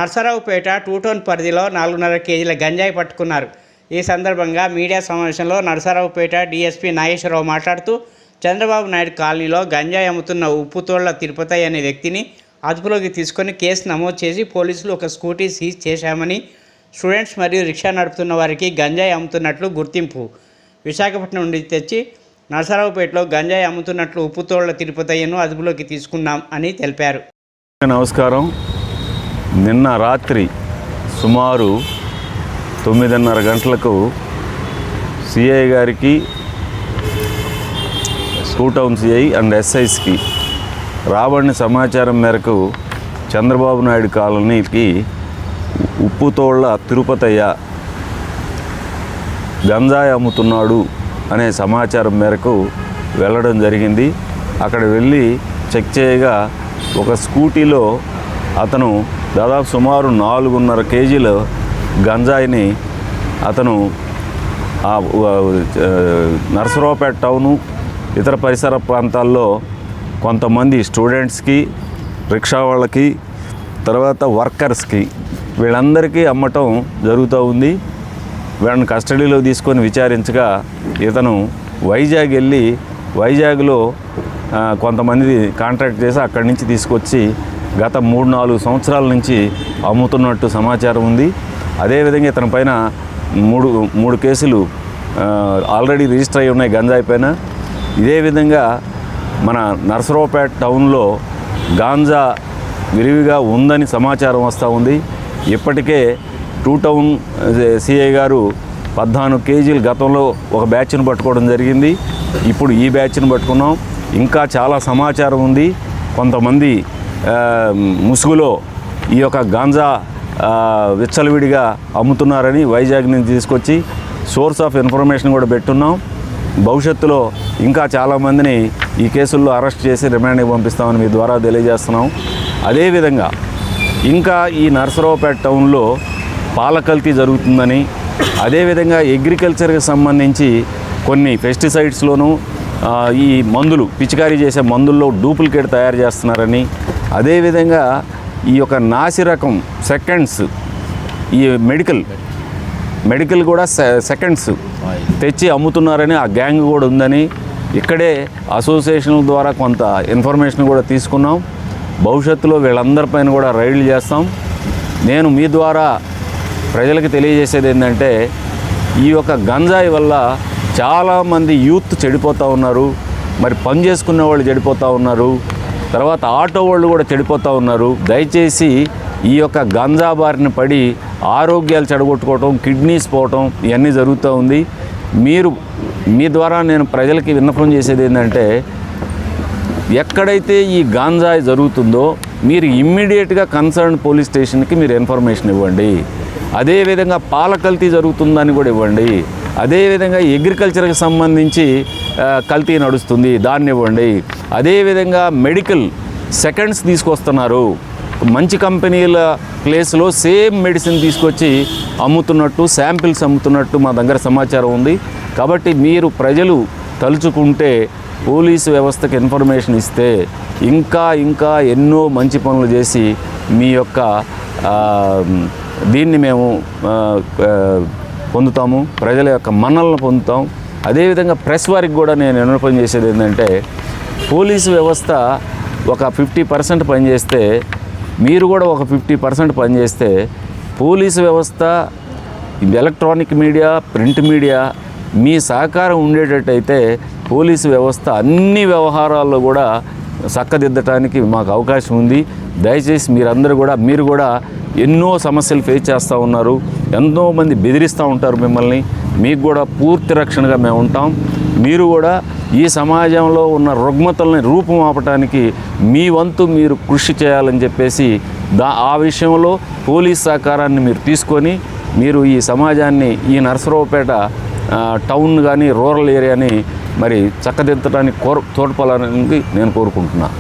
Narasaraopet 2 town పరిధిలో 4.5 కేజీల గంజాయి పట్టుకున్నారు. ఈ సందర్భంగా మీడియా సమావేశంలో నర్సరావుపేట డీఎస్పీ నాగేశ్వరరావు మాట్లాడుతూ, చంద్రబాబు నాయుడు కాలనీలో గంజాయి అమ్ముతున్న ఉప్పుతోళ్ల తిరుపతయ్య అనే వ్యక్తిని అదుపులోకి తీసుకొని కేసు నమోదు చేసి పోలీసులు ఒక స్కూటీ సీజ్ చేశామని, స్టూడెంట్స్ మరియు రిక్షా నడుపుతున్న వారికి గంజాయి అమ్ముతున్నట్లు గుర్తింపు విశాఖపట్నం నుండి తెచ్చి నర్సరావుపేటలో గంజాయి అమ్ముతున్నట్లు ఉప్పుతోళ్ల తిరుపతయ్యను అదుపులోకి తీసుకున్నాం అని తెలిపారు. నమస్కారం. నిన్న రాత్రి సుమారు 9:30 గంటలకు సిఐ గారికి, 2 టౌన్ సిఐ అండ్ ఎస్ఐస్కి రాబడిన సమాచారం మేరకు చంద్రబాబు నాయుడు కాలనీకి ఉప్పుతోళ్ల తిరుపతయ్య గంజాయి అమ్ముతున్నాడు అనే సమాచారం మేరకు వెళ్ళడం జరిగింది. అక్కడ వెళ్ళి చెక్ చేయగా ఒక స్కూటీలో అతను దాదాపు సుమారు 4.5 కేజీల గంజాయిని అతను నర్సరావుపేట టౌను ఇతర పరిసర ప్రాంతాల్లో కొంతమంది స్టూడెంట్స్కి, రిక్షా వాళ్ళకి, తర్వాత వర్కర్స్కి వీళ్ళందరికీ అమ్మటం జరుగుతూ ఉంది. వీళ్ళని కస్టడీలో తీసుకొని విచారించగా ఇతను వైజాగ్ వెళ్ళి వైజాగ్లో కొంతమంది కాంట్రాక్ట్ చేసి అక్కడి నుంచి తీసుకొచ్చి గత 3-4 సంవత్సరాల నుంచి అమ్ముతున్నట్టు సమాచారం ఉంది. అదేవిధంగా ఇతని పైన మూడు కేసులు ఆల్రెడీ రిజిస్టర్ అయి ఉన్నాయి గంజాయి పైన. ఇదే విధంగా మన నర్సరావుపేట టౌన్లో గాంజా విరివిగా ఉందని సమాచారం వస్తూ ఉంది. ఇప్పటికే 2 టౌన్ సిఐ గారు 14 కేజీలు గతంలో ఒక బ్యాచ్ను పట్టుకోవడం జరిగింది. ఇప్పుడు ఈ బ్యాచ్ను పట్టుకున్నాం. ఇంకా చాలా సమాచారం ఉంది. కొంతమంది ముసుగులో ఈ యొక్క గాంజా విచ్చలవిడిగా అమ్ముతున్నారని వైజాగ్ నుంచి తీసుకొచ్చి సోర్స్ ఆఫ్ ఇన్ఫర్మేషన్ కూడా పెట్టున్నాం. భవిష్యత్తులో ఇంకా చాలామందిని ఈ కేసుల్లో అరెస్ట్ చేసి రిమాండ్కి పంపిస్తామని మీ ద్వారా తెలియజేస్తున్నాం. అదేవిధంగా ఇంకా ఈ నర్సరావుపేట టౌన్లో పాల కల్తీ జరుగుతుందని, అదేవిధంగా అగ్రికల్చర్కి సంబంధించి కొన్ని పెస్టిసైడ్స్లోనూ ఈ మందులు పిచికారీ చేసే మందుల్లో డూప్లికేట్ తయారు చేస్తున్నారని, అదేవిధంగా ఈ యొక్క నాసి రకం సెకండ్స్ ఈ మెడికల్ కూడా సెకండ్స్ తెచ్చి అమ్ముతున్నారని ఆ గ్యాంగ్ కూడా ఉందని ఇక్కడే అసోసియేషన్ల ద్వారా కొంత ఇన్ఫర్మేషన్ కూడా తీసుకున్నాం. భవిష్యత్తులో వీళ్ళందరిపైన కూడా రైడ్లు చేస్తాం. నేను మీ ద్వారా ప్రజలకు తెలియజేసేది ఏంటంటే, ఈ యొక్క గంజాయి వల్ల చాలామంది యూత్ చెడిపోతూ ఉన్నారు. మరి పని చేసుకునే వాళ్ళు చెడిపోతూ ఉన్నారు. తర్వాత ఆటో వాళ్ళు కూడా చెడిపోతూ ఉన్నారు. దయచేసి ఈ యొక్క గంజా బారిన పడి ఆరోగ్యాలు చెడగొట్టుకోవటం, కిడ్నీస్ పోవటం ఇవన్నీ జరుగుతూ ఉంది. మీ ద్వారా నేను ప్రజలకి విన్నపం చేసేది ఏంటంటే, ఎక్కడైతే ఈ గాంజాయి జరుగుతుందో మీరు ఇమ్మీడియట్గా కన్సర్న్ పోలీస్ స్టేషన్కి మీరు ఇన్ఫర్మేషన్ ఇవ్వండి. అదేవిధంగా పాల కల్తీ జరుగుతుందని కూడా ఇవ్వండి. అదేవిధంగా అగ్రికల్చర్కి సంబంధించి కల్తీ నడుస్తుంది, దాన్ని ఇవ్వండి. అదేవిధంగా మెడికల్ సెకండ్స్ తీసుకొస్తున్నారు. మంచి కంపెనీల ప్లేస్లో సేమ్ మెడిసిన్ తీసుకొచ్చి అమ్ముతున్నట్టు, శాంపిల్స్ అమ్ముతున్నట్టు మా దగ్గర సమాచారం ఉంది. కాబట్టి మీరు ప్రజలు తలుచుకుంటే పోలీసు వ్యవస్థకు ఇన్ఫర్మేషన్ ఇస్తే ఇంకా ఎన్నో మంచి పనులు చేసి మీ యొక్క దీన్ని మేము పొందుతాము, ప్రజల యొక్క మన్నలను పొందుతాం. అదేవిధంగా ప్రెస్ వారికి కూడా నేను విన్నపం చేసేది ఏంటంటే, పోలీసు వ్యవస్థ ఒక 50% పనిచేస్తే మీరు కూడా ఒక 50% పనిచేస్తే పోలీసు వ్యవస్థ, ఎలక్ట్రానిక్ మీడియా, ప్రింట్ మీడియా మీ సహకారం ఉండేటట్టయితే పోలీసు వ్యవస్థ అన్ని వ్యవహారాల్లో కూడా చక్కదిద్దటానికి మాకు అవకాశం ఉంది. దయచేసి మీరు కూడా ఎన్నో సమస్యలు ఫేస్ చేస్తూ ఉన్నారు. ఎంతోమంది బెదిరిస్తూ ఉంటారు మిమ్మల్ని. మీకు కూడా పూర్తి రక్షణగా మేము ఉంటాం. మీరు కూడా ఈ సమాజంలో ఉన్న రుగ్మతల్ని రూపుమాపటానికి మీ వంతు మీరు కృషి చేయాలని చెప్పేసి ఆ విషయంలో పోలీస్ సహకారాన్ని మీరు తీసుకొని మీరు ఈ సమాజాన్ని, ఈ నర్సరావుపేట టౌన్ కానీ రూరల్ ఏరియాని మరి చక్కదిద్దటానికి తోడ్పడాలని నేను కోరుకుంటున్నాను.